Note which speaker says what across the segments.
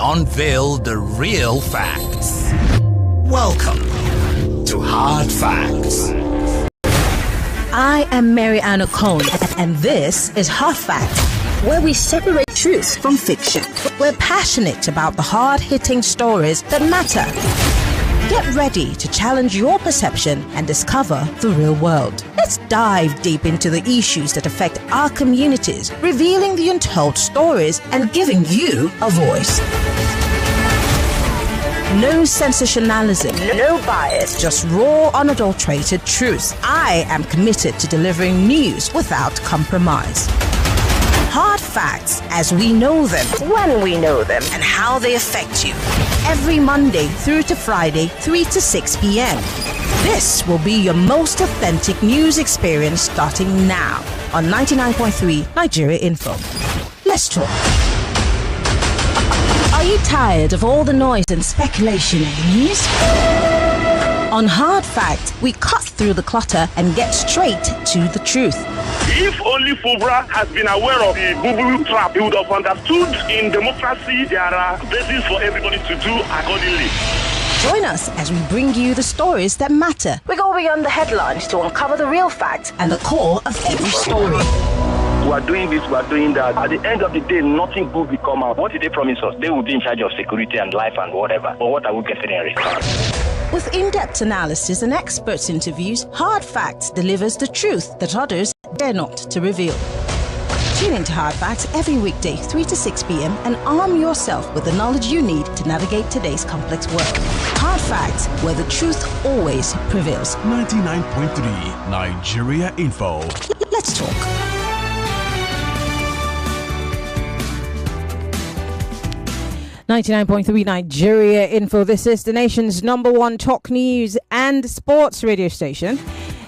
Speaker 1: unveil the real facts. Welcome to Hard Facts.
Speaker 2: I am Maryann Okon, and this is Hard Facts, where we separate truth from fiction. We're passionate about the hard-hitting stories that matter. Get ready to challenge your perception and discover the real world. Let's dive deep into the issues that affect our communities, revealing the untold stories and giving you a voice. No sensationalism, no bias, just raw, unadulterated truth. I am committed to delivering news without compromise. Hard facts as we know them, when we know them, and how they affect you. Every Monday through to Friday, 3 to 6 p.m. This will be your most authentic news experience starting now on 99.3 Nigeria Info. Let's talk. Are you tired of all the noise and speculation in the news? On Hard Fact, we cut through the clutter and get straight to the truth.
Speaker 3: If only Fubara has been aware of the Buhari trap, he would have understood in democracy there are bases for everybody to do accordingly.
Speaker 2: Join us as we bring you the stories that matter. We go beyond the headlines to uncover the real facts and the core of every story.
Speaker 4: We are doing this, we are doing that. At the end of the day, nothing good will come out. What did they promise us? They will be in charge of security and life and whatever. But what are we getting in return?
Speaker 2: With in-depth analysis and experts interviews, Hard Facts delivers the truth that others dare not to reveal. Tune into Hard Facts every weekday, 3 to 6 p.m. and arm yourself with the knowledge you need to navigate today's complex world. Hard Facts, where the truth always prevails.
Speaker 5: 99.3 Nigeria Info.
Speaker 2: Let's talk. 99.3 Nigeria Info. This is the nation's #1 talk news and sports radio station.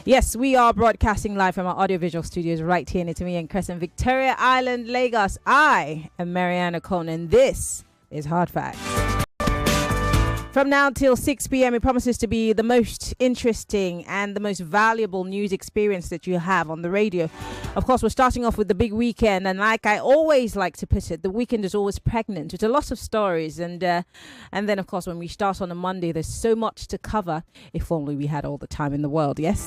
Speaker 2: Yes, we are broadcasting live from our audiovisual studios right here in Itimi and Crescent, Victoria Island, Lagos. I am Maryann Okon, and this is Hard Facts. From now till 6 p.m, it promises to be the most interesting and the most valuable news experience that you have on the radio. Of course, we're starting off with the big weekend, and like I always like to put it, the weekend is always pregnant with a lot of stories. And then, of course, when we start on a Monday, there's so much to cover. If only we had all the time in the world, yes?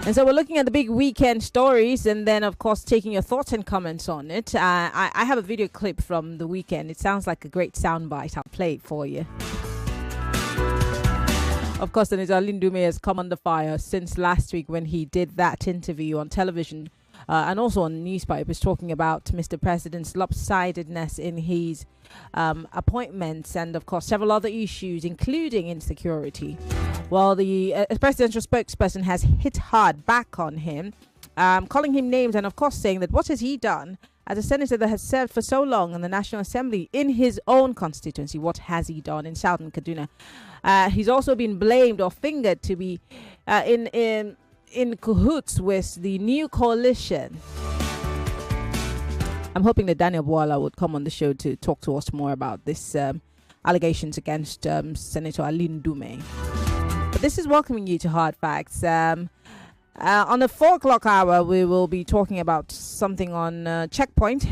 Speaker 2: And so we're looking at the big weekend stories and then, of course, taking your thoughts and comments on it. I have a video clip from the weekend. It sounds like a great soundbite. I'll play it for you. Of course, Senator Alindume has come under fire since last week when he did that interview on television and also on newspapers talking about Mr. President's lopsidedness in his appointments and, of course, several other issues, including insecurity. Well, the presidential spokesperson has hit hard back on him, calling him names and, of course, saying that what has he done as a senator that has served for so long in the National Assembly in his own constituency? What has he done in Southern Kaduna? He's also been blamed or fingered to be in cahoots with the new coalition. I'm hoping that Daniel Bwala would come on the show to talk to us more about this allegations against Senator Alindume. But this is welcoming you to Hard Facts. On the 4 o'clock hour, we will be talking about something on Checkpoint.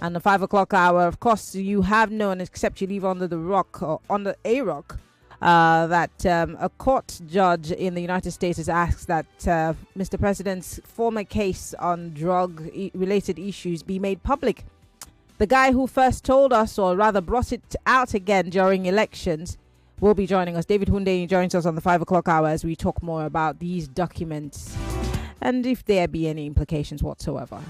Speaker 2: And the 5 o'clock hour, of course, you have known, except you live under the rock or under a rock, that a court judge in the United States has asked that Mr. President's former case on drug-related issues be made public. The guy who first told us, or rather brought it out again during elections, will be joining us. David Hunde joins us on the 5 o'clock hour as we talk more about these documents and if there be any implications whatsoever.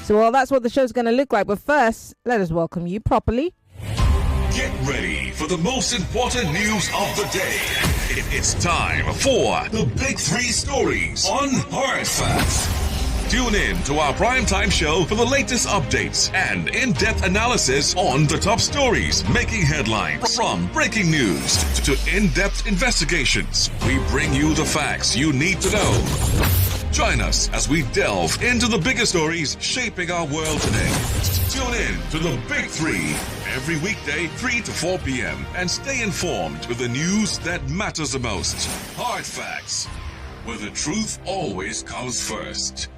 Speaker 2: So, well, that's what the show's going to look like. But first, let us welcome you properly.
Speaker 6: Get ready for the most important news of the day. It's time for the Big 3 Stories on Hard Facts. Tune in to our primetime show for the latest updates and in-depth analysis on the top stories making headlines. From breaking news to in-depth investigations, we bring you the facts you need to know. Join us as we delve into the biggest stories shaping our world today. Tune in to the Big 3 every weekday 3 to 4 p.m. and stay informed with the news that matters the most. Hard Facts, where the truth always comes first.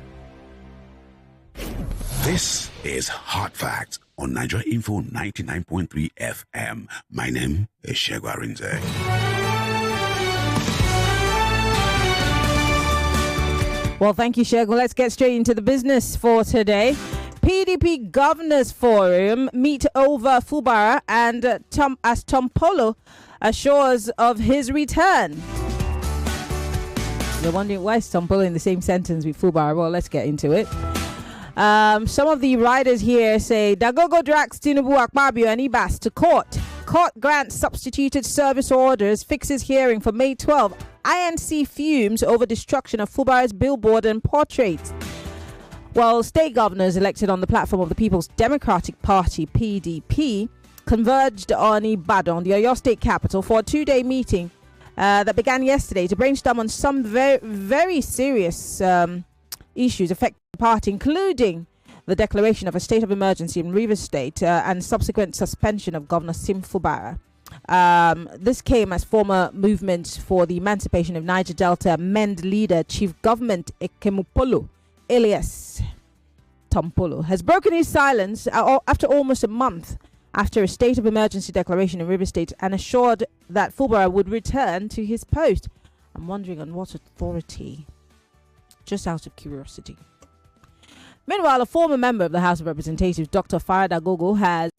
Speaker 7: This is Hard Facts on Nigeria Info 99.3 FM. My name is Shegwa Rinze.
Speaker 2: Well, thank you, Shegwa. Let's get straight into the business for today. PDP Governors Forum meet over Fubara and as Tompolo assures of his return. You're wondering why is Tompolo in the same sentence with Fubara? Well, let's get into it. Some of the writers here say Dagogo drags Tinubu, Akpabio and Ibas to court. Court grants substituted service orders, fixes hearing for May 12. INC fumes over destruction of Fubara's billboard and portraits. Well, state governors elected on the platform of the People's Democratic Party, PDP, converged on Ibadan, the Oyo State capital, for a two-day meeting that began yesterday to brainstorm on some very serious issues affecting the party, including the declaration of a state of emergency in Rivers State and subsequent suspension of Governor Sim Fubara. This came as former movement for the emancipation of Niger Delta MEND leader, Chief Government Ekemupolo, alias Tompolo, has broken his silence after almost a month after a state of emergency declaration in Rivers State and assured that Fubara would return to his post. I'm wondering on what authority, just out of curiosity. Meanwhile, a former member of the House of Representatives, Dr. Farada Gogo, has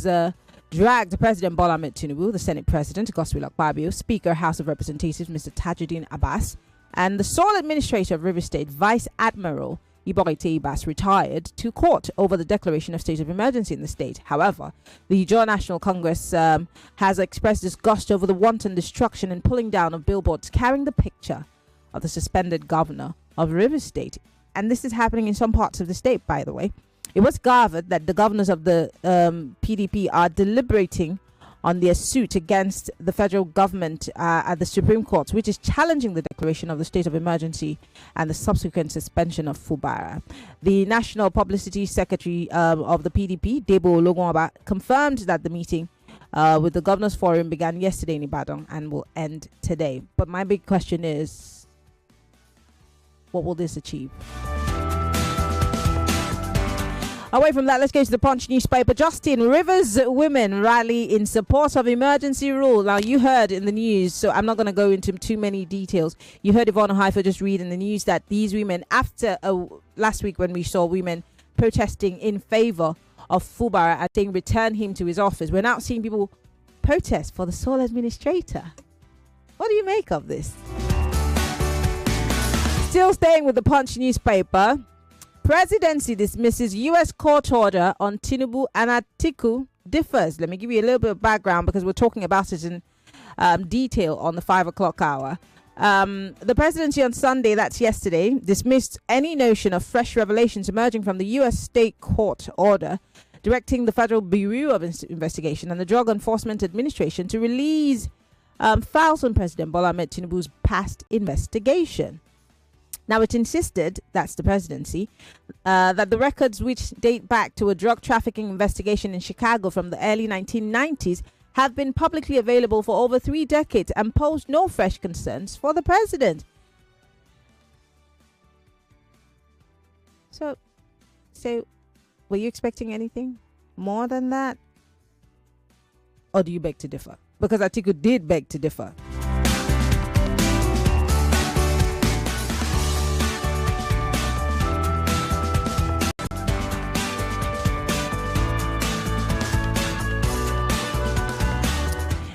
Speaker 2: dragged President Bola Ahmed Tinubu, the Senate President, Godswill Akpabio, Speaker, House of Representatives, Mr. Tajuddin Abbas, and the sole administrator of Rivers State, Vice Admiral Iborite Ibas, retired, to court over the declaration of state of emergency in the state. However, the Joint National Congress has expressed disgust over the wanton destruction and pulling down of billboards carrying the picture of the suspended governor of Rivers State. And this is happening in some parts of the state, by the way. It was gathered that the governors of the PDP are deliberating on their suit against the federal government at the Supreme Court, which is challenging the declaration of the state of emergency and the subsequent suspension of Fubara. The National Publicity Secretary of the PDP, Debo Ologunaba, confirmed that the meeting with the Governors Forum began yesterday in Ibadan and will end today. But my big question is, what will this achieve? Away from that, let's go to the Punch newspaper. Justin, Rivers women rally in support of emergency rule. Now, you heard in the news, so I'm not going to go into too many details. You heard Yvonne Haifa just read in the news that these women, after last week when we saw women protesting in favor of Fubara and saying return him to his office, we're now seeing people protest for the sole administrator. What do you make of this? Still staying with the Punch newspaper. Presidency dismisses U.S. court order on Tinubu and Atiku differs. Let me give you a little bit of background because we're talking about it in detail on the 5 o'clock hour. The presidency on Sunday, that's yesterday, dismissed any notion of fresh revelations emerging from the U.S. state court order directing the Federal Bureau of Investigation and the Drug Enforcement Administration to release files on President Bola Ahmed Tinubu's past investigation. Now, it insisted, that's the presidency, that the records, which date back to a drug trafficking investigation in Chicago from the early 1990s, have been publicly available for over 3 decades and pose no fresh concerns for the president. So were you expecting anything more than that? Or do you beg to differ? Because Atiku did beg to differ.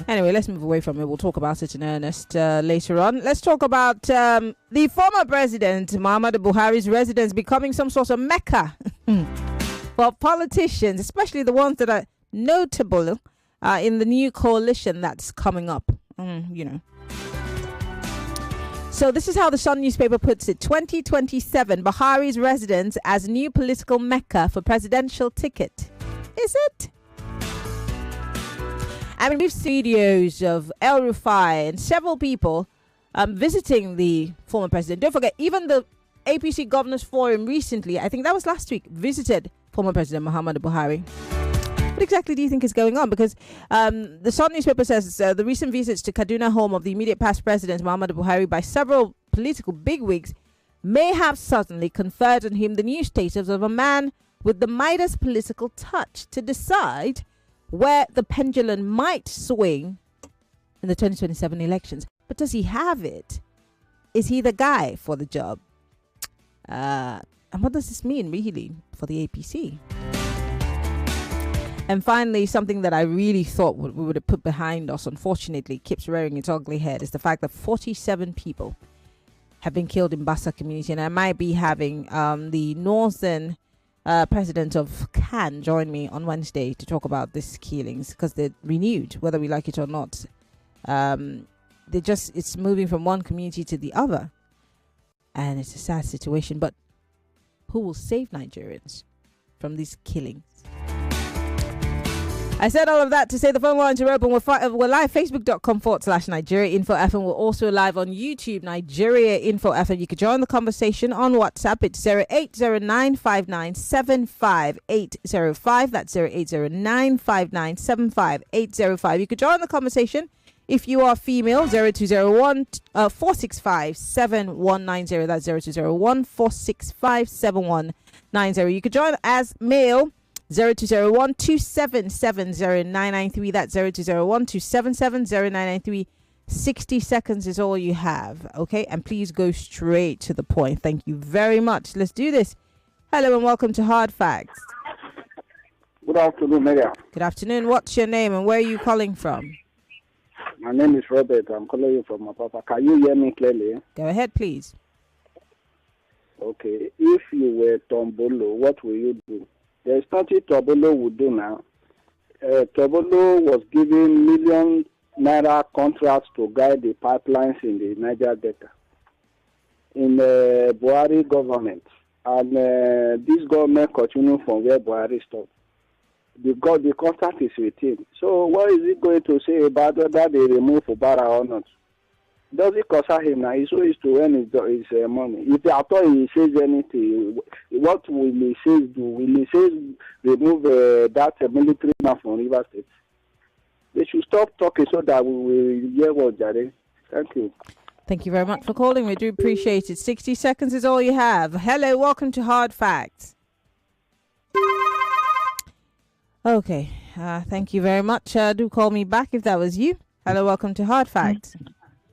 Speaker 2: Anyway, let's move away from it. We'll talk about it in earnest later on. Let's talk about the former president, Muhammadu Buhari's residence becoming some sort of mecca for politicians, especially the ones that are notable in the new coalition that's coming up. So this is how the Sun newspaper puts it. 2027, Buhari's residence as new political mecca for presidential ticket. Is it? I mean, we've seen videos of El Rufai and several people visiting the former president. Don't forget, even the APC Governors Forum recently, I think that was last week, visited former President Muhammadu Buhari. What exactly do you think is going on? Because the Sun newspaper says the recent visits to Kaduna home of the immediate past president Muhammadu Buhari by several political bigwigs may have suddenly conferred on him the new status of a man with the Midas political touch to decide where the pendulum might swing in the 2027 elections. But does he have it? Is he the guy for the job? And what does this mean really for the APC? And finally, something that I really thought we would have put behind us, unfortunately, keeps rearing its ugly head, is the fact that 47 people have been killed in Bassa community. And I might be having the northern president of CAN join me on Wednesday to talk about these killings, because they're renewed, whether we like it or not. It's moving from one community to the other. And it's a sad situation. But who will save Nigerians from these killings? I said all of that to say the phone lines are open. We're live, facebook.com/Nigeria Info FM. We're also live on YouTube, Nigeria Info FM. You can join the conversation on WhatsApp. It's 08095975805. That's 08095975805. You can join the conversation if you are female, 0201 465 7190. That's 0201 465 7190. You can join as male, 0201 277 0993. That's 0201 277 0993. 60 seconds is all you have, okay? And please go straight to the point. Thank you very much. Let's do this. Hello and welcome to Hard Facts.
Speaker 8: Good afternoon, Maryann.
Speaker 2: Good afternoon. What's your name and where are you calling from?
Speaker 8: My name is Robert. I'm calling you from Apapa. Can you hear me clearly?
Speaker 2: Go ahead, please.
Speaker 8: Okay. If you were Tompolo, what will you do? There's nothing Tompolo would do now. Tompolo was giving million naira contracts to guide the pipelines in the Niger Delta in the Buhari government. And this government continues from where Buhari stopped. The contract is with him. So what is he going to say about whether they remove Fubara or not? Does it concern him now? He's supposed to earn his money. If I thought he says anything, what will he say do? Will he say remove that military man from River State? They should stop talking so that we will hear what Jare. Thank you.
Speaker 2: Thank you very much for calling. We do appreciate it. 60 seconds is all you have. Hello, welcome to Hard Facts. Okay, thank you very much. Do call me back if that was you. Hello, welcome to Hard Facts.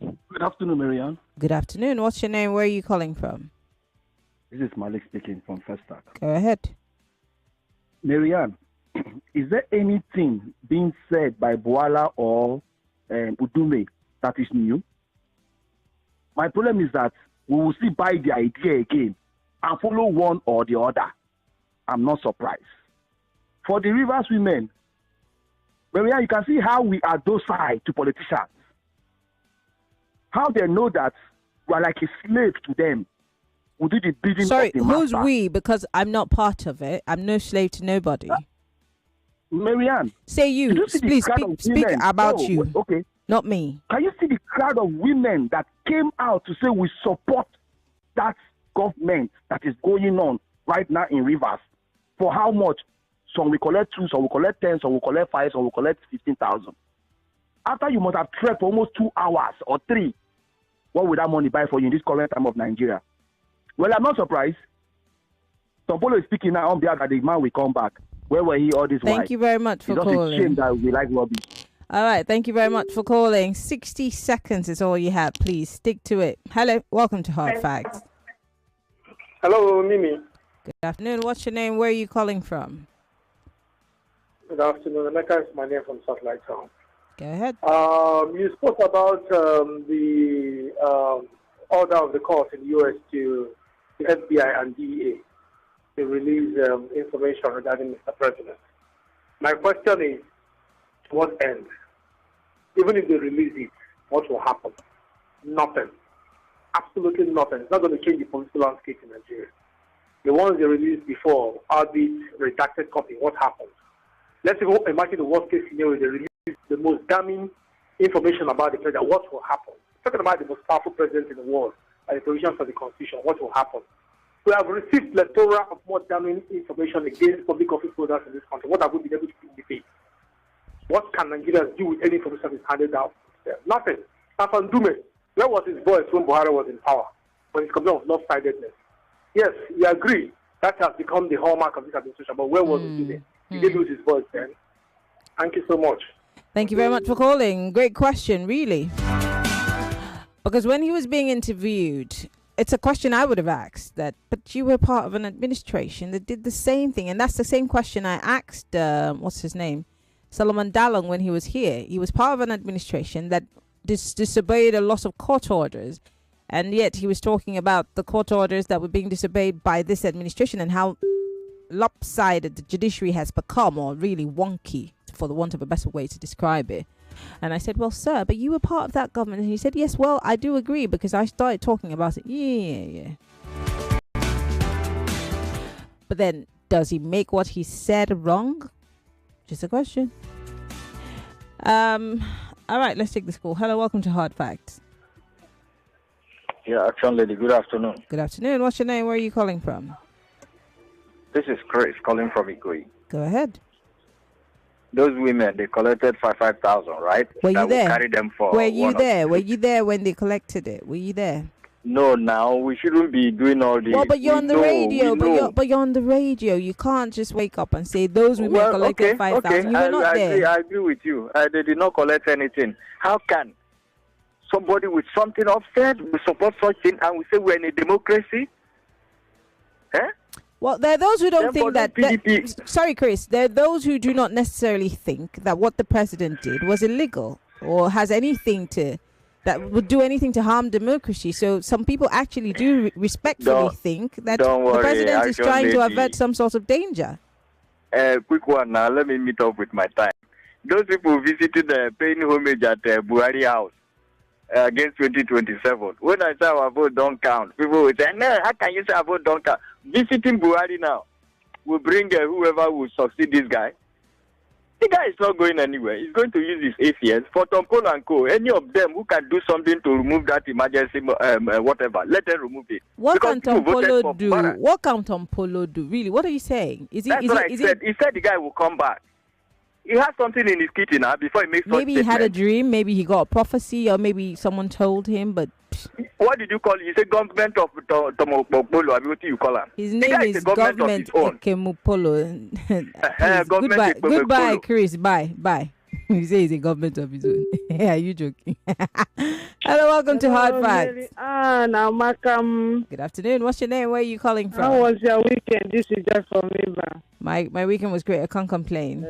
Speaker 9: Good afternoon, Maryann.
Speaker 2: Good afternoon. What's your name? Where are you calling from?
Speaker 9: This is Malik speaking from Festac.
Speaker 2: Go ahead.
Speaker 9: Maryann, is there anything being said by Boala or Udume that is new? My problem is that we will still buy the idea again and follow one or the other. I'm not surprised. For the Rivers women, Maryann, you can see how we are docile to politicians. How they know that we are like a slave to them. We do the bidding of the master.
Speaker 2: Sorry, who's we? Because I'm not part of it. I'm no slave to nobody.
Speaker 9: Maryann.
Speaker 2: Say you. Please speak about you.
Speaker 9: Okay.
Speaker 2: Not me.
Speaker 9: Can you see the crowd of women that came out to say we support that government that is going on right now in Rivers? For how much? Some will collect 2, some will collect 10, some will collect 5, some will collect 15,000. After you must have trekked for almost 2 hours or 3, what will that money buy for you in this current time of Nigeria? Well, I'm not surprised. Tompolo is speaking now on behalf that the man will come back. Where were he all this while?
Speaker 2: Thank you very much for calling.
Speaker 9: It's just a shame that we like rubbish.
Speaker 2: All right, thank you very much for calling. 60 seconds is all you have. Please stick to it. Hello, welcome to Hard Facts.
Speaker 10: Hello, Mimi.
Speaker 2: Good afternoon. What's your name? Where are you calling from?
Speaker 10: Good afternoon. Mecca is my name from Satellite Town.
Speaker 2: Go ahead.
Speaker 10: You spoke about the order of the court in the U.S. to the FBI and DEA to release information regarding Mr. President. My question is, to what end? Even if they release it, what will happen? Nothing. Absolutely nothing. It's not going to change the political landscape in Nigeria. The ones they released before, albeit redacted copy, what happens? Let's imagine the worst case scenario, they release the most damning information about the president. What will happen? Talking about the most powerful president in the world and the provisions of the Constitution, what will happen? We have received plethora of more damning information against public office holders in this country. What have we been able to indicate? What can Nigerians do with any information that is handed out? Nothing. Afan Dume, where was his voice when Buhari was in power? When his complaint of lopsidedness? Yes, we agree. That has become the hallmark of this administration. But where was he then? He did lose his voice then. Thank you so much.
Speaker 2: Thank you very much for calling. Great question, really. Because when he was being interviewed, it's a question I would have asked that, but you were part of an administration that did the same thing. And that's the same question I asked, what's his name? Solomon Dalong when he was here. He was part of an administration that disobeyed a lot of court orders. And yet he was talking about the court orders that were being disobeyed by this administration and how lopsided the judiciary has become, or really wonky, for the want of a better way to describe it. And I said, well, sir, but you were part of that government. And he said, yes, well, I do agree because I started talking about it. Yeah. But then, does he make what he said wrong? Just a question. All right, let's take this call. Hello, welcome to Hard Facts.
Speaker 11: Yeah, Action Lady, good afternoon.
Speaker 2: Good afternoon. What's your name? Where are you calling from?
Speaker 11: This is Chris calling from Igwe.
Speaker 2: Go ahead.
Speaker 11: Those women, they collected 5,000, right?
Speaker 2: Were you there?
Speaker 11: Carry them for
Speaker 2: Were you there? Were you there when they collected it? Were you there?
Speaker 11: No, now we shouldn't be doing all this.
Speaker 2: Well, but you're on the radio. But you're on the radio. You can't just wake up and say those women collected 5,000. You were not there.
Speaker 11: I agree with you. They did not collect anything. How can somebody with something upset will support such thing and we say we're in a democracy? Eh?
Speaker 2: Well, there are those who don't think that... Sorry, Chris. There are those who do not necessarily think that what the president did was illegal or has anything to... that would do anything to harm democracy. So some people actually do respectfully think that the president is trying to avert some sort of danger.
Speaker 11: Quick one now. Let me meet up with my time. Those people visited paying homage at Buhari house against 2027. When I say our vote don't count, people will say, no, how can you say our vote don't count? Visiting Buhari now will bring whoever will succeed this guy. The guy is not going anywhere. He's going to use his ACS for Tompolo and Co. Any of them who can do something to remove that emergency, whatever, let them remove it.
Speaker 2: What can Tompolo do? What can Tompolo do? Really? What are you saying?
Speaker 11: That's what I said. He said the guy will come back. He has something in his kitchen now before he makes.
Speaker 2: Maybe he had a dream. Maybe he got a prophecy, or maybe someone told him. But
Speaker 11: what did you call it? You say government of Tompolo. What do you call him?
Speaker 2: His name is Government Okemupolo. Goodbye, Chris. Bye. You say he's a government of his own. Are you joking? Hello, welcome to Hard Facts.
Speaker 12: Now, Malcolm.
Speaker 2: Good afternoon. What's your name? Where are you calling from?
Speaker 12: How was your weekend? This is just from River.
Speaker 2: My weekend was great. I can't complain.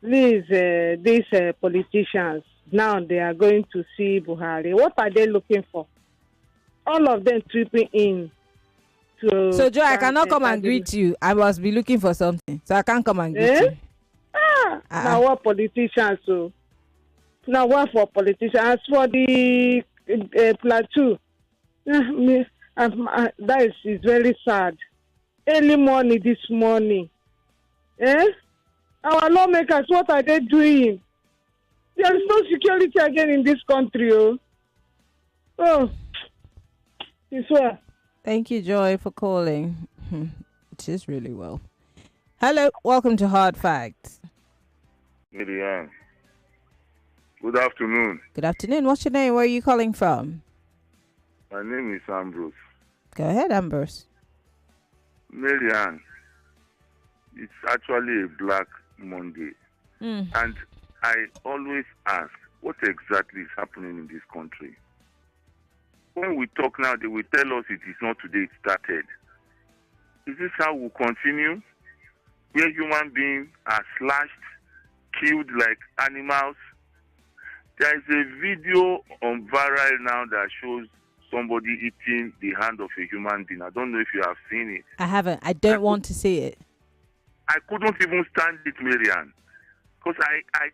Speaker 12: Please, these politicians, now they are going to see Buhari. What are they looking for? All of them tripping in.
Speaker 2: So, Joe, I cannot come and greet you. I must be looking for something. So I can't come and greet you.
Speaker 12: Now what politicians? So now what for politicians? As for the Plateau, that is very sad. Early morning this morning, our lawmakers, what are they doing? There is no security again in this country. Oh, it's well.
Speaker 2: Thank you, Joy, for calling. It is really well. Hello, welcome to Hard Facts.
Speaker 13: Maryann. Good afternoon.
Speaker 2: Good afternoon. What's your name? Where are you calling from?
Speaker 13: My name is Ambrose.
Speaker 2: Go ahead, Ambrose.
Speaker 13: Maryann, it's actually a Black Monday. And I always ask, what exactly is happening in this country? When we talk now, they will tell us it is not today it started. Is this how we'll continue? Where human beings are slashed, killed like animals. There is a video on viral now that shows somebody eating the hand of a human being. I don't know if you have seen it.
Speaker 2: I haven't. I don't want to see it.
Speaker 13: I couldn't even stand it, Maryann, because I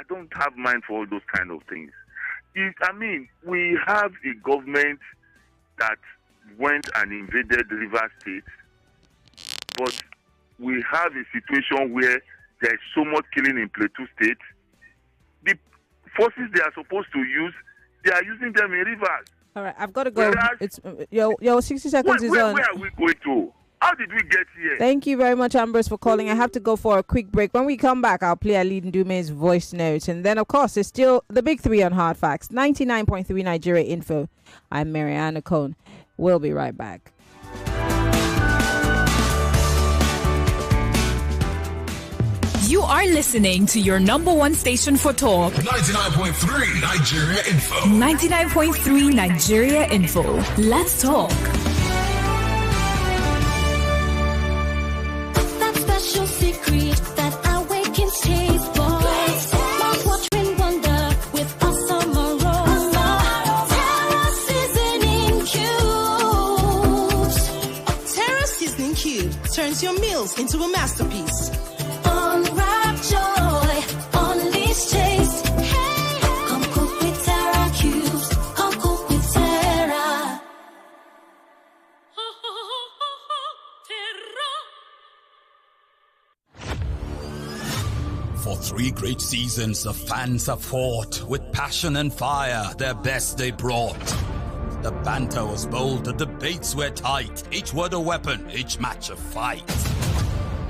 Speaker 13: don't have mind for all those kind of things. We have a government that went and invaded River State, but we have a situation where there's so much killing in Plateau State. The forces they are supposed to use, they are using them in rivers.
Speaker 2: All right, I've got to go. It's your 60 seconds is on.
Speaker 13: Where are we going to? How did we get here?
Speaker 2: Thank you very much, Ambrose, for calling. I have to go for a quick break. When we come back, I'll play Ali Ndume's voice notes. And then, of course, it's still the big three on Hard Facts. 99.3 Nigeria Info. I'm Maryann Okon. We'll be right back.
Speaker 14: You are listening to your number one station for talk.
Speaker 6: 99.3 Nigeria Info.
Speaker 14: 99.3 Nigeria Info. Let's talk.
Speaker 15: That special secret that awakens taste buds. Mouth-watering wonder with awesome aroma. Terra seasoning cubes.
Speaker 16: Terra seasoning cube turns your meals into a masterpiece.
Speaker 15: Unwrap joy, unleash taste. Hey, come cook with Terra cubes. Come cook with Terra.
Speaker 1: For 3 great seasons, the fans have fought with passion and fire. Their best they brought. The banter was bold, the debates were tight. Each word a weapon, each match a fight.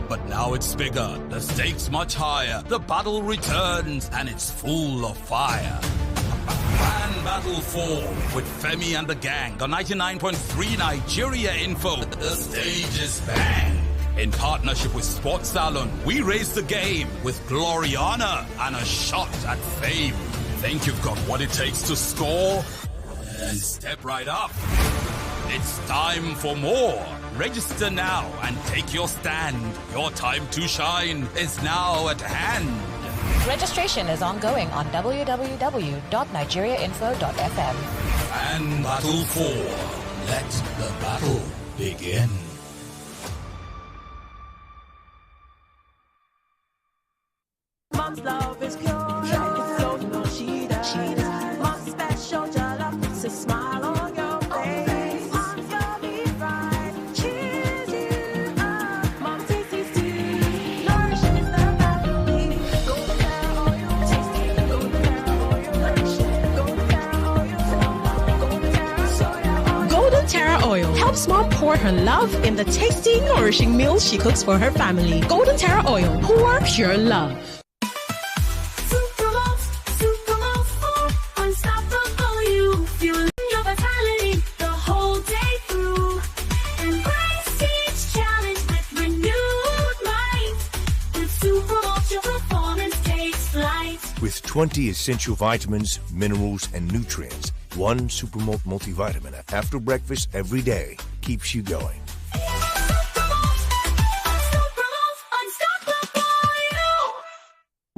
Speaker 1: But now it's bigger, the stakes much higher. The battle returns, and it's full of fire. Fan Battle 4 with Femi and the gang on 99.3 Nigeria Info. The stage is bang. In partnership with Sports Salon, we raise the game with glory, honor, and a shot at fame. Think you've got what it takes to score? Then step right up. It's time for more. Register now and take your stand. Your time to shine is now at hand.
Speaker 17: Registration is ongoing on www.nigeriainfo.fm.
Speaker 1: Fan Battle 4. Let the battle begin.
Speaker 15: Mom's love is pure. It's so no she does. Mom's special jollof puts a smile on your face. Mom's yummy fries cheers you up. Mom's tasty stew nourishes the family. Golden Terra oil, tasty. Golden Terra oil, nourishing. Golden Terra oil, Golden Terra soya oil.
Speaker 16: Golden Terra oil helps mom pour her love in the tasty, nourishing meals she cooks for her family. Golden Terra oil, pour pure love.
Speaker 18: With 20 essential vitamins, minerals, and nutrients, one Supermalt multivitamin after breakfast every day keeps you going.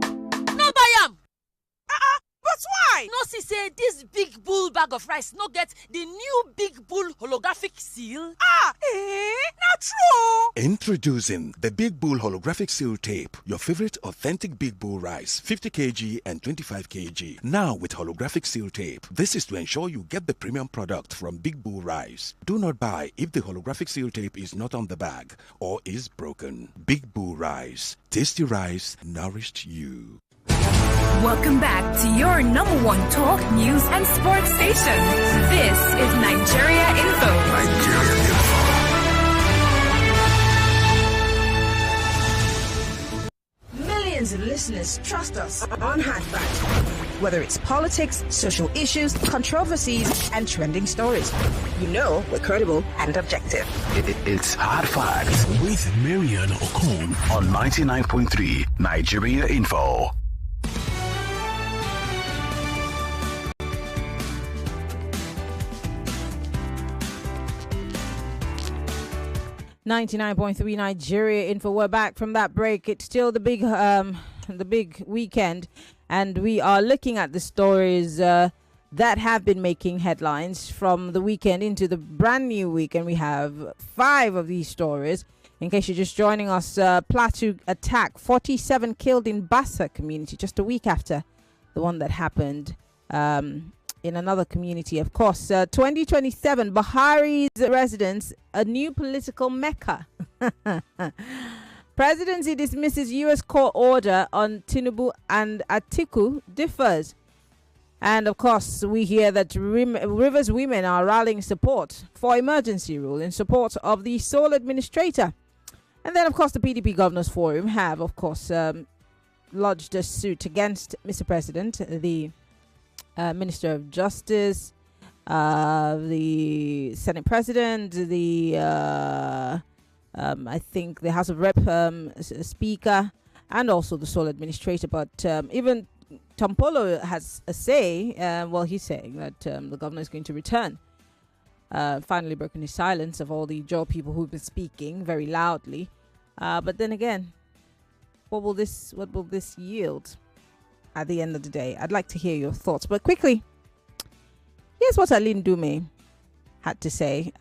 Speaker 19: No buy am. But why? No see say this big bull bag of rice no get the new big bull holographic seal. Not true.
Speaker 20: Introducing the Big Bull Holographic Seal Tape, your favorite authentic Big Bull rice, 50 kg and 25 kg. Now with holographic seal tape. This is to ensure you get the premium product from Big Bull Rice. Do not buy if the holographic seal tape is not on the bag or is broken. Big Bull Rice. Tasty rice nourished you.
Speaker 14: Welcome back to your number one talk, news, and sports station. This is Nigeria Info.
Speaker 1: Nigeria Info.
Speaker 21: Millions of listeners trust us on Handbags. Whether it's politics, social issues, controversies, and trending stories. You know we're credible and objective.
Speaker 7: It's Hard Facts with Maryann Okon on 99.3 Nigeria Info.
Speaker 2: 99.3 Nigeria Info. We're back from that break. It's still the big weekend, and we are looking at the stories that have been making headlines from the weekend into the brand new week, and we have 5 of these stories. In case you're just joining us, Plateau attack, 47 killed in Bassa community just a week after the one that happened in another community. Of course, 2027, Buhari's residence, a new political mecca. Presidency dismisses U.S. court order on Tinubu and Atiku differs. And of course, we hear that Rivers women are rallying support for emergency rule in support of the sole administrator. And then, of course, the PDP Governors Forum have, of course, lodged a suit against Mr. President, the Minister of Justice, the Senate President, the I think the House of Rep Speaker, and also the sole administrator. But even Tompolo has a say. He's saying that the governor is going to return. Finally broken his silence of all the Joe people who've been speaking very loudly. But then again, what will this yield at the end of the day? I'd like to hear your thoughts. But quickly, here's what Alin Dume had to say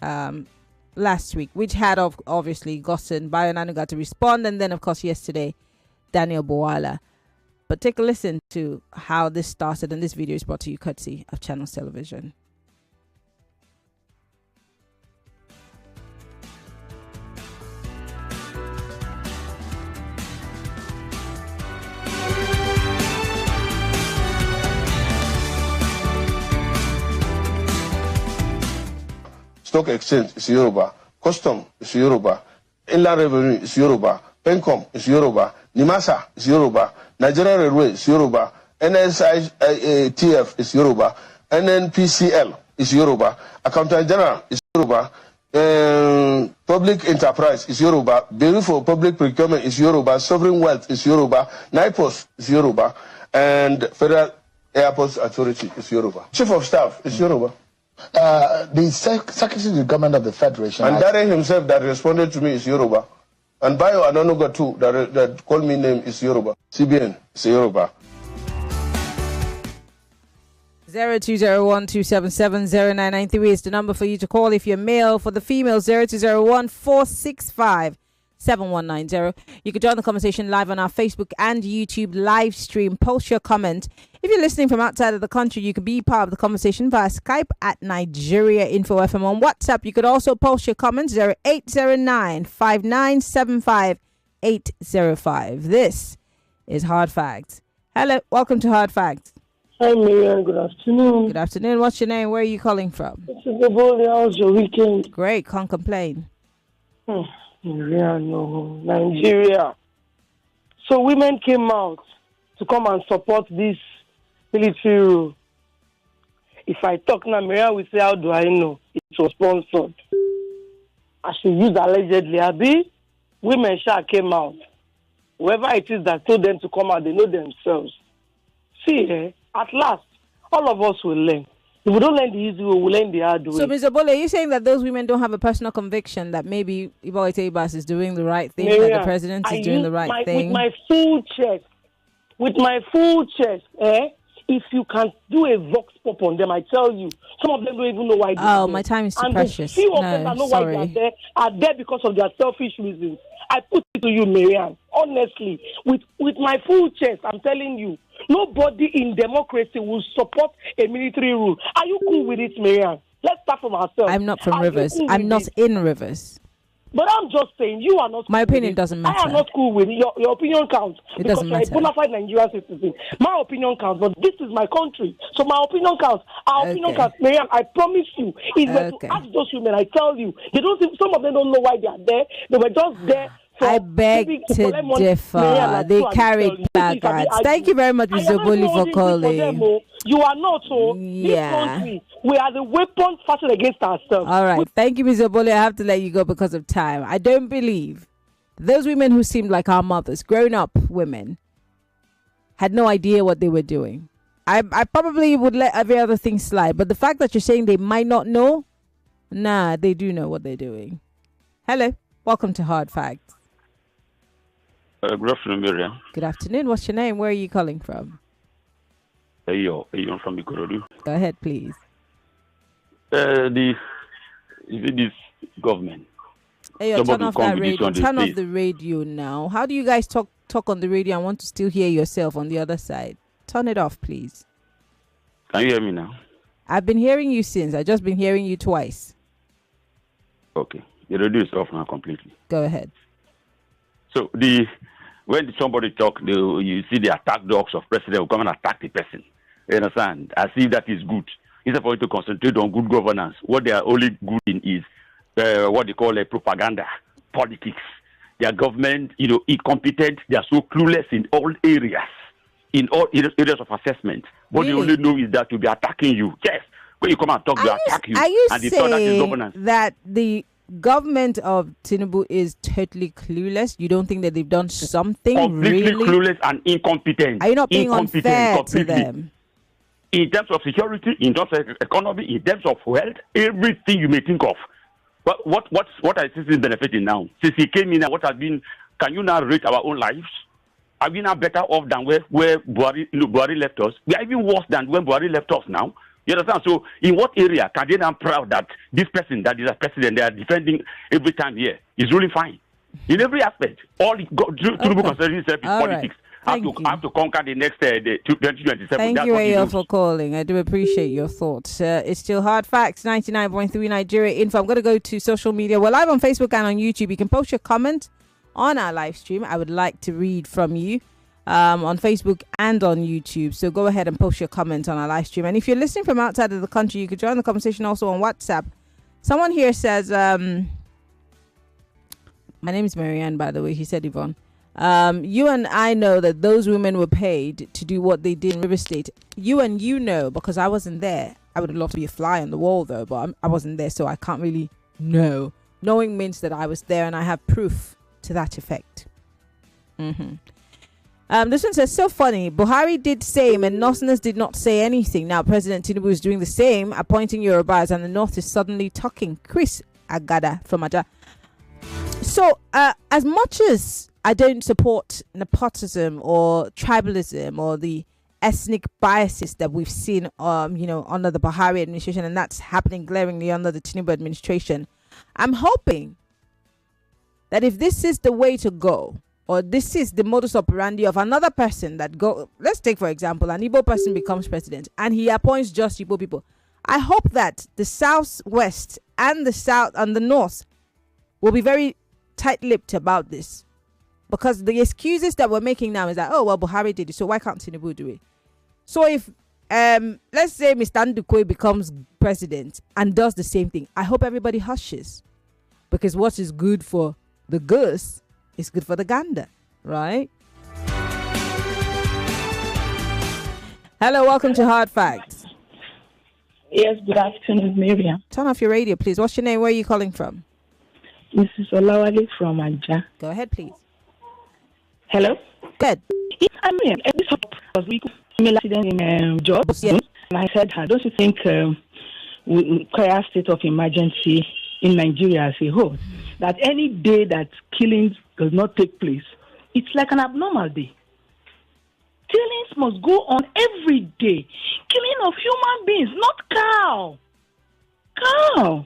Speaker 2: last week, which had obviously gotten Maryann Okon to respond, and then of course yesterday Daniel Bwala. But take a listen to how this started, and this video is brought to you courtesy of Channels Television.
Speaker 3: Stock exchange is Yoruba, custom is Yoruba, inland revenue is Yoruba, Pencom is Yoruba, Nimasa is Yoruba, Nigerian Railway is Yoruba, NSITF is Yoruba, NNPCL is Yoruba, Accountant General is Yoruba, Public Enterprise is Yoruba, Bureau for Public Procurement is Yoruba, Sovereign Wealth is Yoruba, NIPOS is Yoruba, and Federal Airports Authority is Yoruba. Chief of Staff is Yoruba.
Speaker 22: The Secretary of the Government of the Federation.
Speaker 3: And Dare himself that responded to me is Yoruba. And Bayo Anonuga too, that called me name is Yoruba. CBN is Yoruba.
Speaker 2: 0201-277-0993 is the number for you to call if you're male. For the female, 0201-465-7190. You can join the conversation live on our Facebook and YouTube live stream. Post your comment. If you're listening from outside of the country, you can be part of the conversation via Skype at Nigeria Info FM. On WhatsApp, you could also post your comments 0809-5975-805. This is Hard Facts. Hello, welcome to Hard Facts.
Speaker 23: Hi, Maryann. Good afternoon.
Speaker 2: Good afternoon. What's your name? Where are you calling from?
Speaker 23: This is Ebola. How's your weekend?
Speaker 2: Great. Can't complain.
Speaker 23: Maryann, no. Nigeria. So women came out to come and support this military rule. If I talk now, Maryann will say, how do I know? It was sponsored. I should use allegedly. Abi, women came out. Whoever it is that told them to come out, they know themselves. See, at last, all of us will learn. If we don't learn the easy way, we'll learn the hard way.
Speaker 2: So, Mr. Bole, are you saying that those women don't have a personal conviction that maybe Iboite Ibas is doing the right thing,
Speaker 23: Maryann,
Speaker 2: that the president is doing the right thing?
Speaker 23: With my full chest, if you can do a vox pop on them, I tell you, some of them don't even know why they're there.
Speaker 2: My time is too
Speaker 23: and
Speaker 2: precious.
Speaker 23: A few of them that know why they're there because of their selfish reasons. I put it to you, Maryann, honestly, with my full chest, I'm telling you, nobody in democracy will support a military rule. Are you cool with it, Maryann? Let's start from ourselves.
Speaker 2: I'm not from Rivers. I'm not in Rivers.
Speaker 23: But I'm just saying, you are not.
Speaker 2: My opinion doesn't matter.
Speaker 23: I am not cool with it. Your opinion counts.
Speaker 2: It doesn't matter.
Speaker 23: Because you're a bona fide Nigerian citizen. My opinion counts, but this is my country. So my opinion counts. Our opinion counts. Maryann, I promise you, if we to ask those women, I tell you, some of them don't know why they are there. They were just there.
Speaker 2: I beg to differ. They carried placards. Thank you very much, Mr. Boli, for calling.
Speaker 23: You are not, so this country, we are the weapon fashioned against ourselves.
Speaker 2: All right. Thank you, Mr. Boli. I have to let you go because of time. I don't believe those women who seemed like our mothers, grown up women, had no idea what they were doing. I probably would let every other thing slide. But the fact that you're saying they might not know, they do know what they're doing. Hello. Welcome to Hard Facts.
Speaker 24: Good afternoon, Maryann.
Speaker 2: Good afternoon. What's your name? Where are you calling from?
Speaker 24: Yo, from Ikorodu.
Speaker 2: Go ahead, please.
Speaker 24: This government.
Speaker 2: Turn off that radio. Turn off the radio now. How do you guys talk on the radio and want to still hear yourself on the other side? Turn it off, please.
Speaker 24: Can you hear me now?
Speaker 2: I've been hearing you since. I've just been hearing you twice.
Speaker 24: Okay. The radio is off now completely.
Speaker 2: Go ahead.
Speaker 24: So when somebody talk, you see the attack dogs of president will come and attack the person. You understand? I see that is good. Instead for you to concentrate on good governance, what they are only good in is what they call propaganda, politics. Their government, incompetent. They are so clueless in all areas of assessment. What they only know is that to be attacking you. Yes, when you come and talk, they attack you.
Speaker 2: Are you saying that the government of Tinubu is totally clueless? You don't think that they've done something
Speaker 24: completely
Speaker 2: really?
Speaker 24: clueless and incompetent.
Speaker 2: Are you not being
Speaker 24: Incompetent
Speaker 2: unfair to
Speaker 24: completely.
Speaker 2: them?
Speaker 24: In terms of security, in terms of economy, in terms of wealth, everything you may think of. But what I see is benefiting now? Since he came in, what has been? Can you now rate our own lives? Are we now better off than where Buhari left us? We are even worse than when Buhari left us now. You understand? So, in what area can they now proud that this person that is a president they are defending every time here is ruling fine in every aspect? All Tinubu concerning himself is politics. Have to conquer the next 2027.
Speaker 2: Thank
Speaker 24: That's
Speaker 2: you,
Speaker 24: what he
Speaker 2: Ayo,
Speaker 24: knows.
Speaker 2: for calling. I do appreciate your thoughts. It's still Hard Facts, 99.3 Nigeria Info. I'm going to go to social media. We're live on Facebook and on YouTube. You can post your comment on our live stream. I would like to read from you on Facebook and on YouTube. So go ahead and post your comment on our live stream. And if you're listening from outside of the country, you could join the conversation also on WhatsApp. Someone here says, my name is Maryann, by the way. He said Yvonne. You and I know that those women were paid to do what they did in River State. You know, because I wasn't there. I would have loved to be a fly on the wall, though, but I wasn't there, so I can't really know. Knowing means that I was there and I have proof to that effect. This one says, so funny. Buhari did same and Northerners did not say anything. Now President Tinubu is doing the same, appointing Yorubas, and the North is suddenly talking. Chris Agada from Aja. So, as much as I don't support nepotism or tribalism or the ethnic biases that we've seen, under the Buhari administration, and that's happening glaringly under the Tinubu administration, I'm hoping that if this is the way to go, or this is the modus operandi of another person let's take, for example, an Igbo person becomes president and he appoints just Igbo people. I hope that the Southwest and the South and the North will be very tight-lipped about this. Because the excuses that we're making now is that, oh, well, Buhari did it, so why can't Tinubu do it? So if, let's say Mr. Ndukwe becomes president and does the same thing, I hope everybody hushes. Because what is good for the goose is good for the gander, right? Hello, welcome to Hard Facts.
Speaker 4: Yes, good afternoon, Miriam.
Speaker 2: Turn off your radio, please. What's your name? Where are you calling from?
Speaker 4: This is Olawale from Aja.
Speaker 2: Go ahead, please.
Speaker 4: Hello?
Speaker 2: Good.
Speaker 4: I mean, this was similar accident in jobs. Yeah. And I said, don't you think we require a state of emergency in Nigeria as a whole? That any day that killings does not take place, it's like an abnormal day. Killings must go on every day. Killing of human beings, not cow. Cow.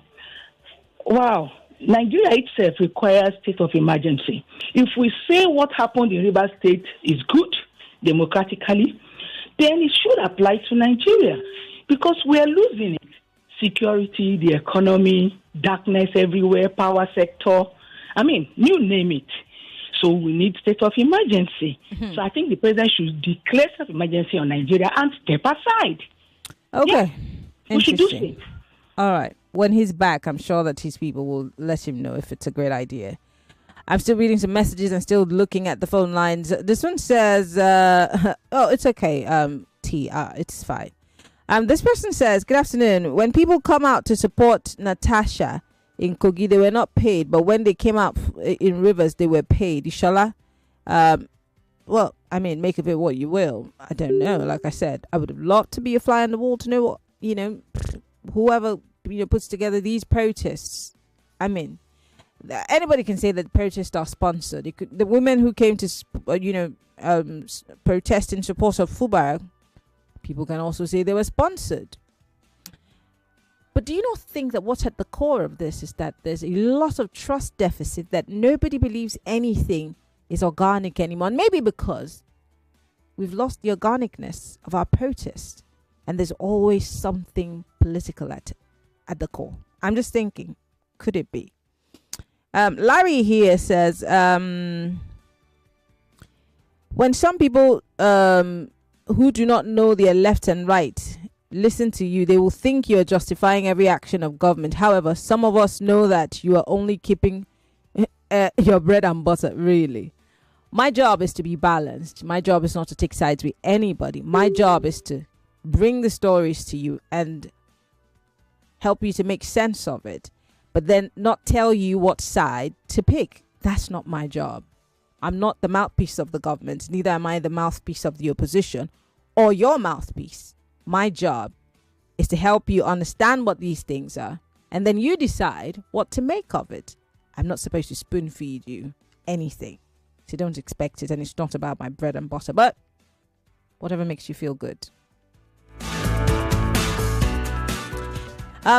Speaker 4: Wow. Nigeria itself requires state of emergency. If we say what happened in River State is good, democratically, then it should apply to Nigeria because we are losing it. Security, the economy, darkness everywhere, power sector. I mean, you name it. So we need state of emergency. So I think the president should declare state of emergency on Nigeria and step aside.
Speaker 2: Okay.
Speaker 4: Yeah, we should do so.
Speaker 2: All right. When he's back, I'm sure that his people will let him know if it's a great idea. I'm still reading some messages and still looking at the phone lines. This one says, oh, it's okay. It's fine. This person says, good afternoon. When people come out to support Natasha in Kogi, they were not paid. But when they came out in Rivers, they were paid. Ishala, well, I mean, make of it what you will. I don't know. Like I said, I would have loved to be a fly on the wall to know what, whoever puts together these protests. I mean, anybody can say that protests are sponsored. The women who came to, protest in support of Fubara, people can also say they were sponsored. But do you not think that what's at the core of this is that there's a lot of trust deficit, that nobody believes anything is organic anymore? And maybe because we've lost the organicness of our protest, and there's always something political at the core. I'm just thinking, could it be? Larry here says, when some people who do not know their left and right listen to you, they will think you are justifying every action of government. However, some of us know that you are only keeping your bread and butter, really. My job is to be balanced. My job is not to take sides with anybody. My job is to bring the stories to you and help you to make sense of it. but then not tell you what side to pick. That's not my job. I'm not the mouthpiece of the government, neither am I the mouthpiece of the opposition or your mouthpiece. My job is to help you understand what these things are, and then you decide what to make of it. I'm not supposed to spoon feed you anything, so don't expect it, and it's not about my bread and butter, but whatever makes you feel good.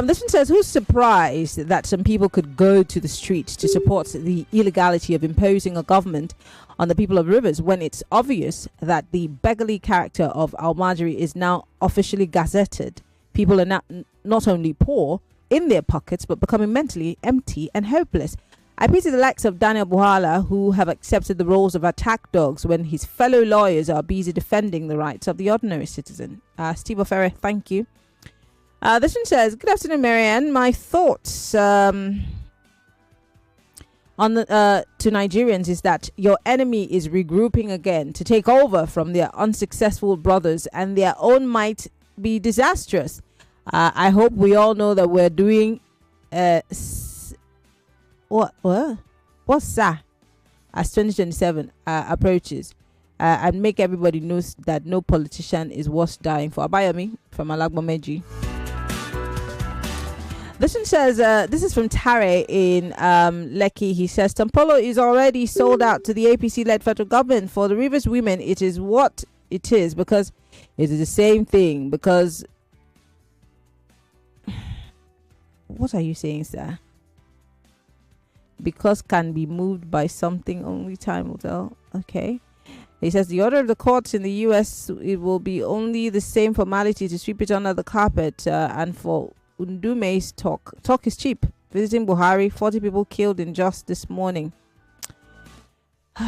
Speaker 2: This one says, who's surprised that some people could go to the streets to support the illegality of imposing a government on the people of Rivers when it's obvious that the beggarly character of Al-Majri is now officially gazetted? People are not only poor in their pockets, but becoming mentally empty and hopeless. I pity the likes of Daniel Buhala, who have accepted the roles of attack dogs when his fellow lawyers are busy defending the rights of the ordinary citizen. Steve Ofere, thank you. This one says, good afternoon, Maryann. My thoughts on the, to Nigerians is that your enemy is regrouping again to take over from their unsuccessful brothers, and their own might be disastrous. I hope we all know that we're doing what's that as 2027 approaches, and make everybody know that no politician is worth dying for. Abayomi from Alagbomeji. This one says, this is from Tare in Lekki. He says, Tompolo is already sold out to the APC-led federal government. For the Rivers women, it is what it is, because it is the same thing. Because, what are you saying, sir? Because can be moved by something, only time will tell. Okay. He says, the order of the courts in the U.S., it will be only the same formality to sweep it under the carpet, and for Ndume's talk is cheap. Visiting Buhari, 40 people killed in just this morning.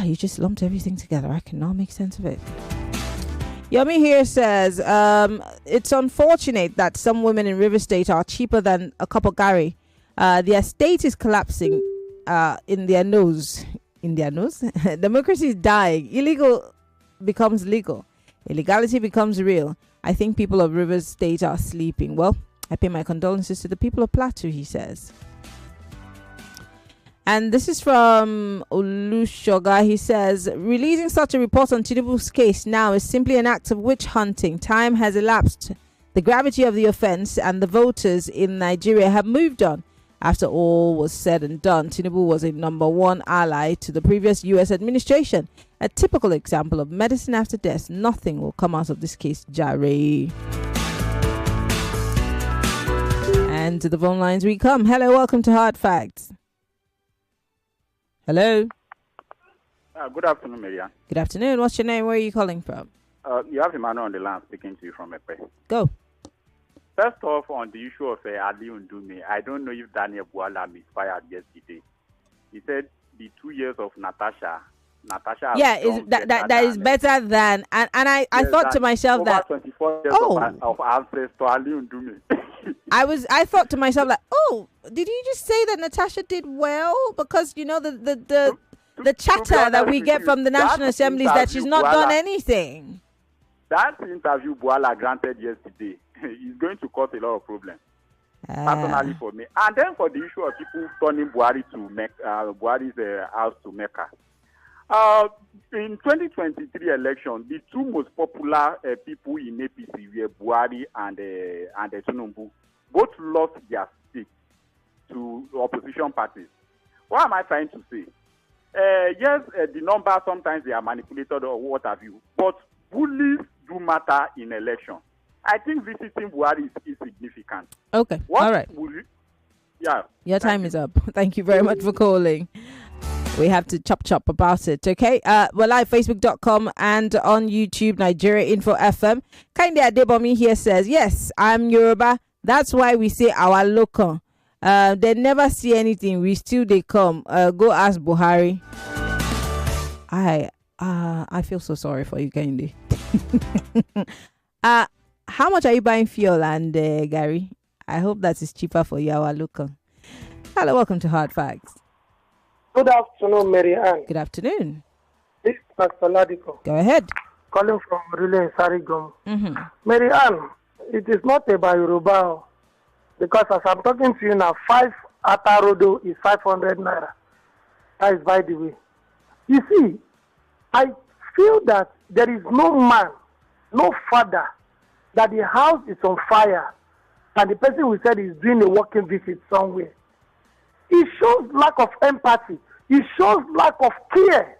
Speaker 2: You just lumped everything together. I cannot make sense of it. Yomi here says, it's unfortunate that some women in River State are cheaper than a cup of Gary. Their state is collapsing in their nose. In their nose? Democracy is dying. Illegal becomes legal. Illegality becomes real. I think people of River State are sleeping. Well, I pay my condolences to the people of Plateau, he says. And this is from Olushoga. He says, releasing such a report on Tinubu's case now is simply an act of witch hunting. Time has elapsed. The gravity of the offense and the voters in Nigeria have moved on. After all was said and done, Tinubu was a number one ally to the previous U.S. administration. A typical example of medicine after death. Nothing will come out of this case, Jare. And to the phone lines we come. Hello, welcome to Hard Facts. Hello.
Speaker 5: Good afternoon, Maryann.
Speaker 2: Good afternoon. What's your name? Where are you calling from?
Speaker 5: You have Emmanuel on the line speaking to you from Epe.
Speaker 2: Go.
Speaker 5: First off, on the issue of Ali Ndume, I don't know if Daniel Buhala misfired yesterday. He said the 2 years of Natasha.
Speaker 2: Yeah, is that is better than, and I thought to myself that
Speaker 5: 24 years of ancestor Ali Ndume.
Speaker 2: I thought to myself like, oh, did you just say that Natasha did well? Because you know the chatter that we get from the National Assembly is that she's not done anything.
Speaker 5: That interview Buhala granted yesterday is going to cause a lot of problems. Personally for me. And then for the issue of people turning Buhari to Buhari's house to Mecca. In 2023 election, the two most popular people in APC were Buhari and Tinubu. Both lost their seats to opposition parties. What am I trying to say? Yes, the numbers sometimes they are manipulated or what have you, but bullies do matter in election. I think visiting Buhari is significant.
Speaker 2: Okay, all right.
Speaker 5: Yeah.
Speaker 2: Your time is up. Thank you very much for calling. We have to chop about it, okay? We're live, facebook.com and on YouTube, Nigeria Info FM. Kinde Adebomi here says, yes, I'm Yoruba. That's why we say our local. They never see anything. We still they come. Go ask Buhari. I feel so sorry for you, Kinde. How much are you buying fuel and Gary? I hope that is cheaper for you, our local. Hello, welcome to Hard Facts.
Speaker 23: Good afternoon, Maryann.
Speaker 2: Good afternoon.
Speaker 23: This is Pastor Ladipo.
Speaker 2: Go ahead.
Speaker 23: Calling from Relay Sarigom. Maryann, it is not about Yoruba, because as I'm talking to you now, 5 Atarodo is 500 naira. That is by the way. You see, I feel that there is no man, no father, that the house is on fire and the person who said is doing a working visit somewhere. It shows lack of empathy. It shows lack of care.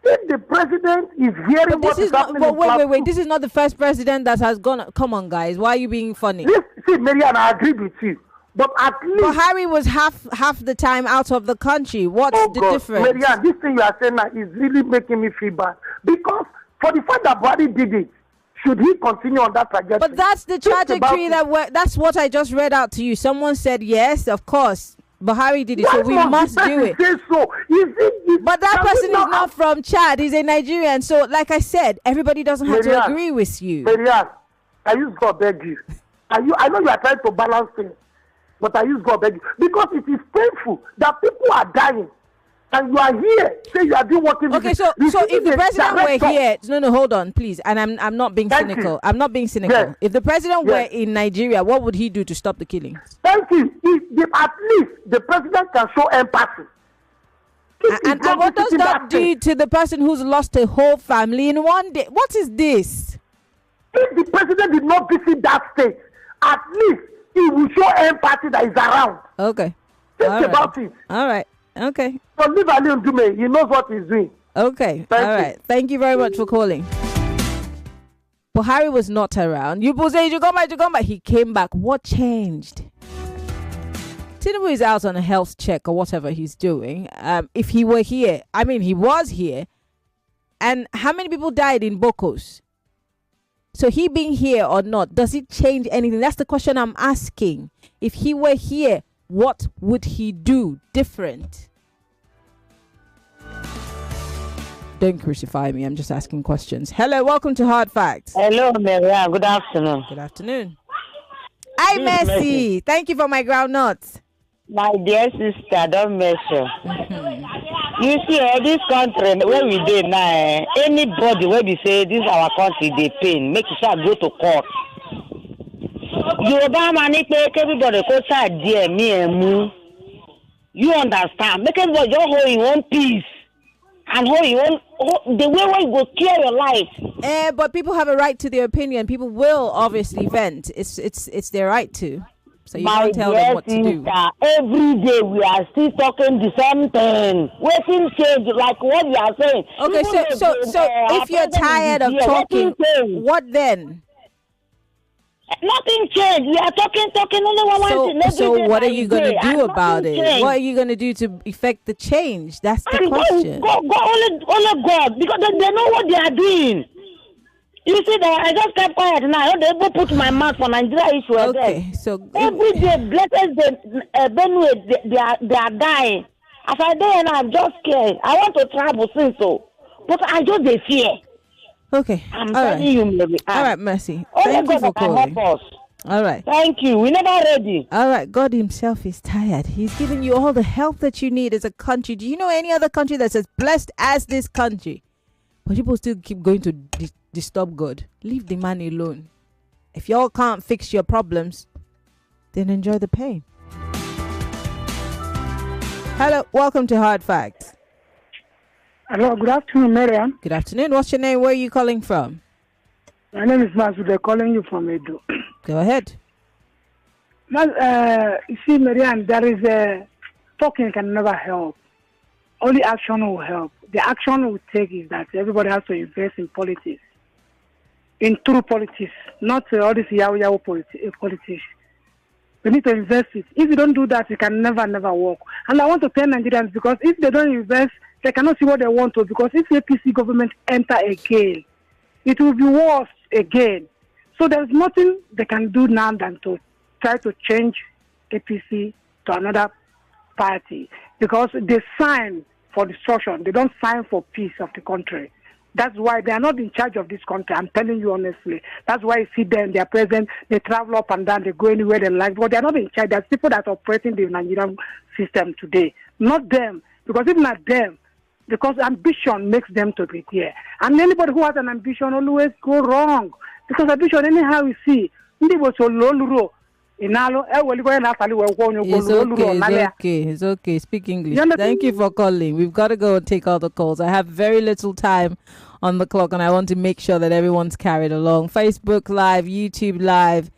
Speaker 23: If the president is hearing what is happening in Plateau,
Speaker 2: wait. This is not the first president that has gone. Come on, guys. Why are you being funny?
Speaker 23: See, Maryann, I agree with you. But at least
Speaker 2: Buhari was half the time out of the country. What's the difference?
Speaker 23: Maryann, this thing you are saying now is really making me feel bad. Because for the fact that Buhari did it, should he continue on that trajectory?
Speaker 2: But that's the trajectory that's what I just read out to you. Someone said yes, of course. Buhari did it, so we must do it. But that person is not from Chad. He's a Nigerian. So, like I said, everybody doesn't have to agree with you.
Speaker 23: Maryann, I use God beg you. I know you are trying to balance things, but I use God beg you. Because it is painful that people are dying. And you are here, say you are doing what.
Speaker 2: Okay, so if the president were here, no, hold on, please. And I'm not being cynical. I'm not being cynical. Yes. If the president were in Nigeria, what would he do to stop the killings?
Speaker 23: Thank you. At least the president can show empathy.
Speaker 2: And what does that do to the person who's lost a whole family in one day? What is this?
Speaker 23: If the president did not visit that state, at least he will show empathy that is around.
Speaker 2: Okay.
Speaker 23: Think about it.
Speaker 2: All right. Okay.
Speaker 23: So leave Ali Ndume. He knows what he's doing.
Speaker 2: Okay. All right. Thank you very much for calling. Buhari was not around. You both say you come back. He came back. What changed? Tinubu is out on a health check or whatever he's doing. If he were here, he was here. And how many people died in Bokos? So he being here or not, does it change anything? That's the question I'm asking. If he were here, what would he do different? Don't crucify me. I'm just asking questions. Hello, welcome to Hard Facts.
Speaker 8: Hello, Maryann. Good afternoon.
Speaker 2: Good afternoon. Hi, Messi. Thank you for my groundnuts.
Speaker 8: My dear sister, don't measure. You see, this country where we dey now, anybody where we say this our country, they pain, make sure go to court. Yoruba money pay everybody go side there, me and mu. You understand? Make everybody just hold your own peace and hold your own the way you go clear your life.
Speaker 2: But people have a right to their opinion. People will obviously vent. It's their right to. So you can't tell them what to do.
Speaker 8: Every day we are still talking the same thing. Waiting change, like what you are saying.
Speaker 2: Okay, so if you're tired of talking, what then?
Speaker 8: Nothing changed. We are talking. Only one.
Speaker 2: So what are you going to do about it? What are you going to do to effect the change? That's the question.
Speaker 8: Only God, because they know what they are doing. You see that I just kept quiet now. I don't put my mouth for Nigeria issue again.
Speaker 2: Okay, so
Speaker 8: every day, Benue, they are dying. As I die, and I'm just scared. I want to travel since so, but I just dey fear.
Speaker 2: Okay,
Speaker 8: I'm telling you, Mary.
Speaker 2: All right, Mercy. Thank you for calling. All right.
Speaker 8: Thank you. We're never ready.
Speaker 2: All right. God himself is tired. He's giving you all the help that you need as a country. Do you know any other country that's as blessed as this country? But people still keep going to disturb God. Leave the man alone. If y'all can't fix your problems, then enjoy the pain. Hello, welcome to Hard Facts.
Speaker 23: Hello, good afternoon, Maryann.
Speaker 2: Good afternoon. What's your name? Where are you calling from?
Speaker 23: My name is Masu. They're calling you from Edo.
Speaker 2: Go ahead.
Speaker 23: You see, Maryann, there is talking can never help. Only action will help. The action we'll take is that everybody has to invest in politics. In true politics, not all this yahoo politics. We need to invest it. If you don't do that, it can never work. And I want to tell Nigerians, because if they don't invest, they cannot see what they want to. Because if the APC government enter again, it will be worse again. So there's nothing they can do now than to try to change APC to another party. Because they sign for destruction. They don't sign for peace of the country. That's why they are not in charge of this country. I'm telling you honestly. That's why you see them, they are present, they travel up and down, they go anywhere they like. But they are not in charge. There's people that are operating the Nigerian system today. Not them. Because if not them, because ambition makes them to be there. And anybody who has an ambition always go wrong. Because ambition, anyhow you see,
Speaker 2: It's okay. Speak English. Thank you for calling. We've got to go and take all the calls. I have very little time on the clock, and I want to make sure that everyone's carried along. Facebook Live, YouTube Live.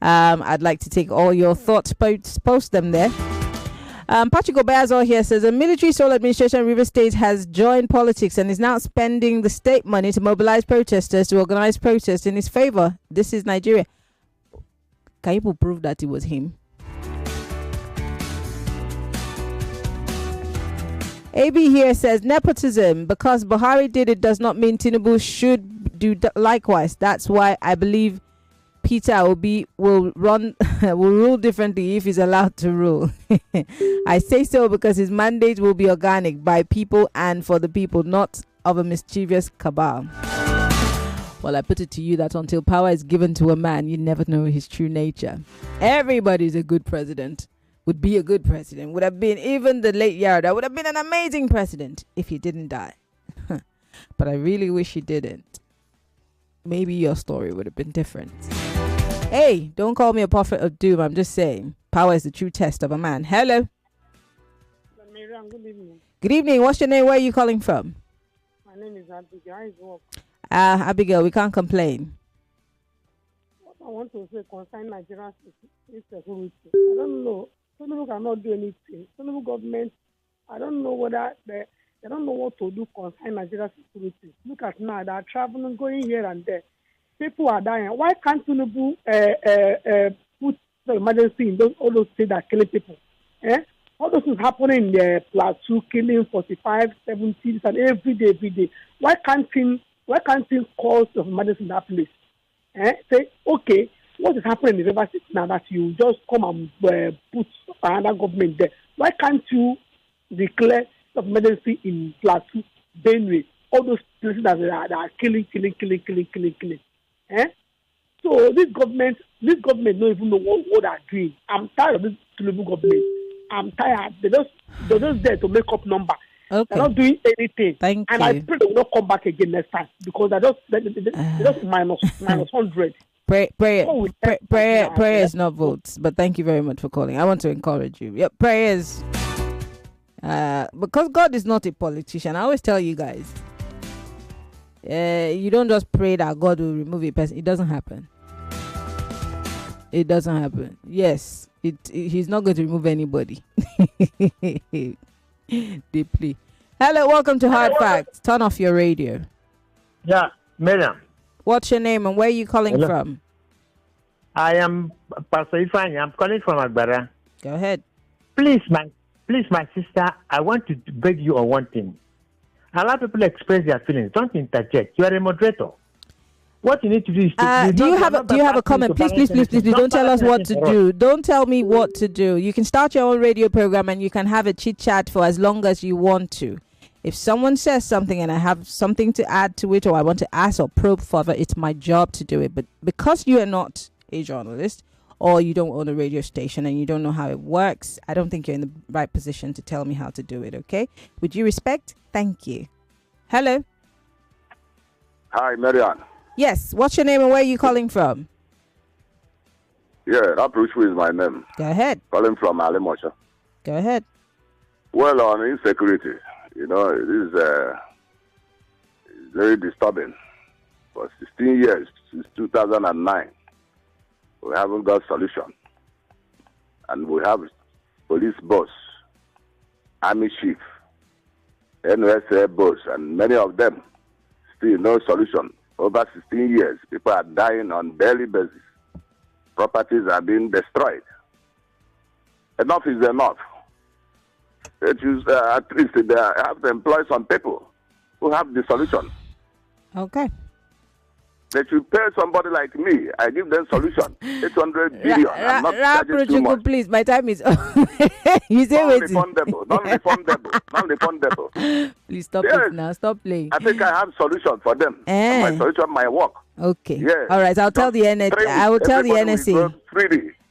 Speaker 2: I'd like to take all your thoughts. Post them there. Patrick Obayazo here says a military sole administration in River State has joined politics and is now spending the state money to mobilize protesters to organize protests in his favor. This is Nigeria. Can you prove that it was him? AB here says nepotism. Because Buhari did it does not mean Tinubu should do likewise. That's why I believe Peter Obi will rule differently if he's allowed to rule. I say so because his mandate will be organic, by people and for the people, not of a mischievous cabal. Well, I put it to you that until power is given to a man, you never know his true nature. Everybody's a good president. Would be a good president. Would have been, even the late Yarda would have been an amazing president if he didn't die. But I really wish he didn't. Maybe your story would have been different. Hey, don't call me a prophet of doom. I'm just saying, power is the true test of a man. Hello.
Speaker 23: Maryann, good evening.
Speaker 2: Good evening. What's your name? Where are you calling from?
Speaker 23: My name is Abigail. How is work?
Speaker 2: Abigail, we can't complain.
Speaker 23: What I want to say concerning Nigerian security, I don't know. Tinubu cannot do anything. Tinubu government, I don't know whether they don't know what to do concerning Nigerian security. Look at now, they are traveling, going here and there. People are dying. Why can't Tinubu put the emergency in all those states that are killing people? All those things happening in the Plateau, killing 45, 70, and every day. Why can't he call the emergency in that place? Say, okay, what is happening in the river state now that you just come and put another government there? Why can't you declare the emergency in Plateau, Benue, all those places that are killing? So this government don't even know what they're doing. I'm tired of this Tinubu government. I'm tired. They're just there to make up number. Okay. They're not doing anything.
Speaker 2: Thank
Speaker 23: and
Speaker 2: you.
Speaker 23: I pray they will not come back again next time because they're just minus 100.
Speaker 2: Prayer is not votes, but thank you very much for calling. I want to encourage you. Yep, prayers. Because God is not a politician. I always tell you guys, you don't just pray that God will remove a person. It doesn't happen. It doesn't happen. Yes, he's not going to remove anybody. Deeply. Hello, welcome to Hard Facts. Turn off your radio.
Speaker 9: Yeah, Maryann.
Speaker 2: What's your name and where are you calling from?
Speaker 9: I am Pastor Ifeanyi. I'm calling from Agbara.
Speaker 2: Go ahead.
Speaker 9: Please, my sister, I want to beg you on one thing. A lot of people express their feelings. Don't interject. You are a moderator. What you need to do is to
Speaker 2: do you have a comment? Please. Don't tell us what to do. Don't tell me what to do. You can start your own radio program and you can have a chit chat for as long as you want to. If someone says something and I have something to add to it or I want to ask or probe further, it's my job to do it. But because you are not a journalist or you don't own a radio station and you don't know how it works, I don't think you're in the right position to tell me how to do it, okay? With due respect, thank you. Hello?
Speaker 10: Hi, Maryann.
Speaker 2: Yes, what's your name and where are you calling from?
Speaker 10: Yeah, Rapruchu is my name.
Speaker 2: Go ahead.
Speaker 10: Calling from Alimosha.
Speaker 2: Go ahead.
Speaker 10: Well, on insecurity, it is very disturbing. For 16 years, since 2009, we haven't got solution. And we have police boss, army chief, NSA boss, and many of them still no solution. Over 16 years, people are dying on daily basis. Properties are being destroyed. Enough is enough. At least they have to employ some people who have the solution.
Speaker 2: Okay.
Speaker 10: They should pay somebody like me. I give them solution. 800 billion. I'm not charging too much.
Speaker 2: Please, my time is you say
Speaker 10: non-refundable. Non-refundable.
Speaker 2: Please stop it now. Stop playing.
Speaker 10: I think I have solution for them. My solution might work.
Speaker 2: Okay.
Speaker 10: Yes.
Speaker 2: All right. I'll tell the NSA. I will tell the NSA.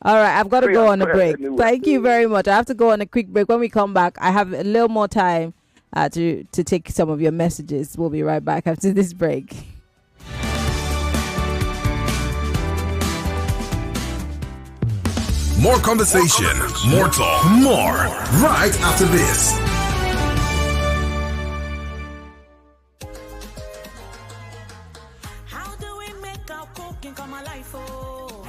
Speaker 2: All right. I've got to go on a break.
Speaker 10: Anyway.
Speaker 2: Thank you very much. I have to go on a quick break. When we come back, I have a little more time to take some of your messages. We'll be right back after this break.
Speaker 6: More conversation, more talk, more right after this.
Speaker 15: How do we make our cooking come alive? Oh,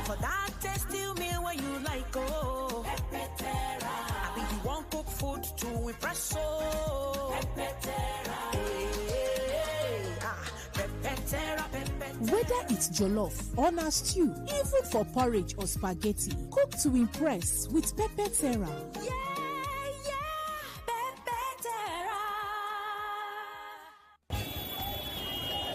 Speaker 15: for that tasty meal where you like, oh, I mean, you want cook food to impress, oh,
Speaker 11: Whether it's jollof or na stew, even for porridge or spaghetti, cook to impress with Pepper Terra.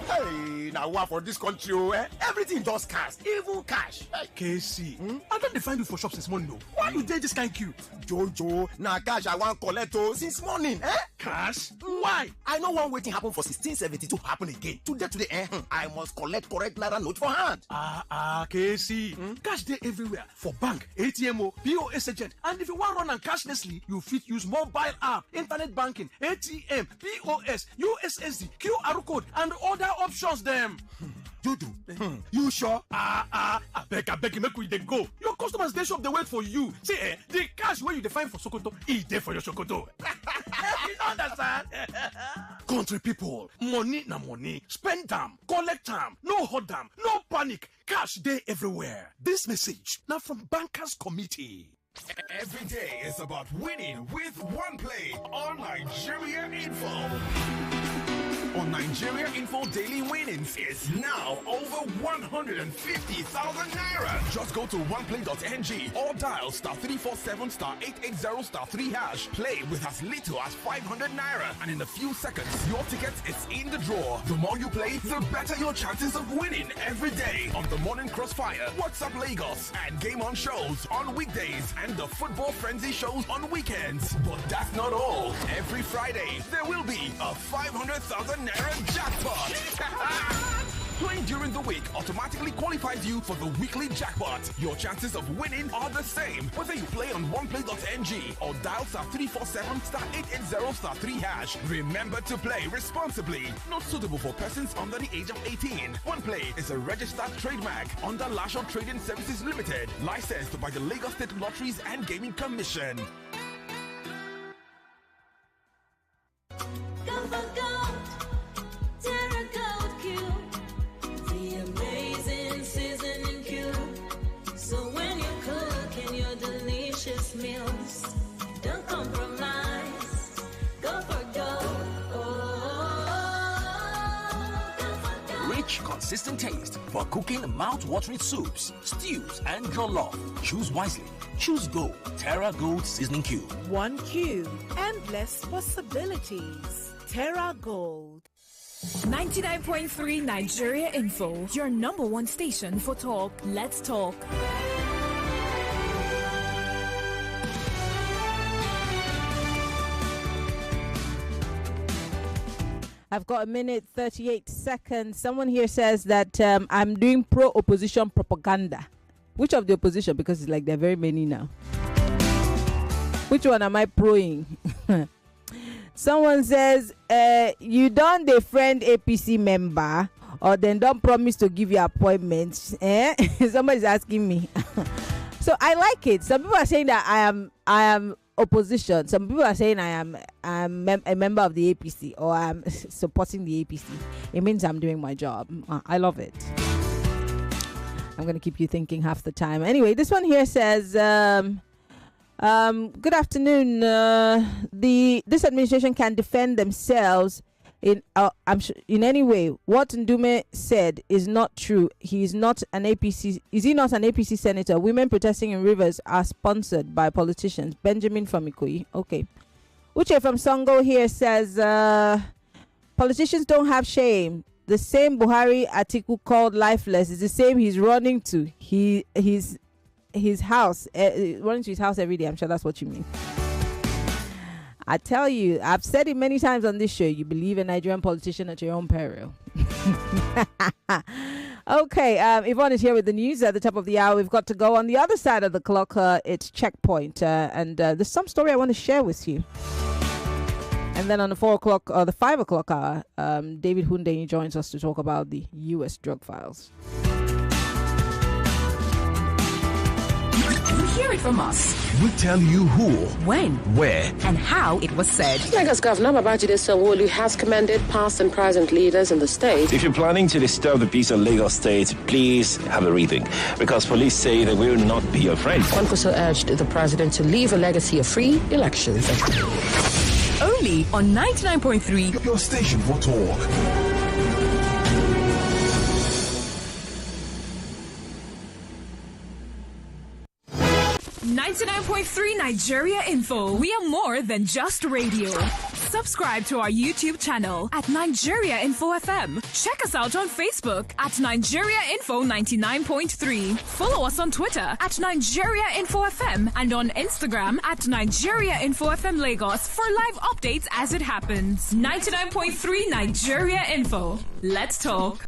Speaker 12: Hey, now what for this country? Eh? Everything just cash, even cash. Hey, KC, I don't find you for shops this morning. No. Why you dey this kind queue? Jojo, now cash I want collect since morning. Eh? Cash? Why? I know one waiting happen for 1672 happen again. Today, I must collect correct naira note for hand. KC, cash day everywhere for bank, ATM, POS agent, and if you want run and cashlessly, you fit use mobile app, internet banking, ATM, POS, USSD, QR code, and other options them. Dudu, you sure? I beg you, make we dey go. Your customers they shop, they wait for you. See, the cash where you define for Sokoto, is there for your Sokoto. You understand? Country people, money na money. Spend them, collect them, no hold them, no panic. Cash day everywhere. This message now from Bankers Committee.
Speaker 6: Every day is about winning with one play on Nigeria Info. On Nigeria Info, daily winnings is now over 150,000 naira. Just go to oneplay.ng or dial *347 *880 *3#. Play with as little as 500 naira, and in a few seconds, your ticket is in the draw. The more you play, the better your chances of winning every day on the Morning Crossfire, WhatsApp Lagos, and Game On shows on weekdays, and the Football Frenzy shows on weekends. But that's not all. Every Friday, there will be a 500,000 naira jackpot. Playing during the week automatically qualifies you for the weekly jackpot. Your chances of winning are the same whether you play on oneplay.ng or dial *347 *880 *3#. Remember to play responsibly. Not suitable for persons under the age of 18. OnePlay is a registered trademark under Lasho Trading Services Limited, licensed by the Lagos State Lotteries and Gaming Commission.
Speaker 15: Meals, don't compromise. Go for gold.
Speaker 13: Rich, consistent taste for cooking mouth-watering soups, stews, and jollof. Choose wisely. Choose Gold. Terra Gold Seasoning Cube.
Speaker 11: One cube, endless possibilities. Terra Gold.
Speaker 14: 99.3 Nigeria Info, your number one station for talk. Let's talk.
Speaker 2: I've got a minute 38 seconds. Someone here says that I'm doing pro-opposition propaganda. Which of the opposition? Because it's like there are very many now. Which one am I proing? Someone says you don't defriend APC member or then don't promise to give you appointments. Somebody's asking me. So I like it. Some people are saying that I am opposition. Some people are saying I'm a member of the APC or I'm supporting the APC. It means I'm doing my job. I love it. I'm going to keep you thinking half the time. Anyway, this one here says, good afternoon. This administration can defend themselves in any way. What Ndume said is not true. He is not an APC. Is he not an APC senator? Women protesting in rivers are sponsored by politicians. Benjamin from Ikoyi. Okay. Uche from Songo here says politicians don't have shame. The same Buhari Atiku called lifeless is the same he's running to his house, running to his house every day. I'm sure that's what you mean. I tell you, I've said it many times on this show, you believe a Nigerian politician at your own peril. Okay, Yvonne is here with the news at the top of the hour. We've got to go on the other side of the clock. It's Checkpoint, and there's some story I want to share with you. And then on the 4 o'clock or the 5 o'clock hour, David Hundeyin joins us to talk about the U.S. drug files.
Speaker 16: You hear it from us.
Speaker 6: We tell you who,
Speaker 16: When,
Speaker 6: where,
Speaker 16: and how it was said.
Speaker 17: Lagos Governor Babajide Sanwo-Olu has commended past and present leaders in the state.
Speaker 18: If you're planning to disturb the peace of Lagos State, please have a rethink, because police say they will not be your friend.
Speaker 17: Kwankwaso urged the president to leave a legacy of free elections.
Speaker 16: Only on 99.3.
Speaker 6: Your station for talk.
Speaker 14: 99.3 Nigeria Info. We are more than just radio. Subscribe to our YouTube channel at Nigeria Info FM. Check us out on Facebook at Nigeria Info 99.3. Follow us on Twitter at Nigeria Info FM and on Instagram at Nigeria Info FM Lagos for live updates as it happens. 99.3 Nigeria Info. Let's talk.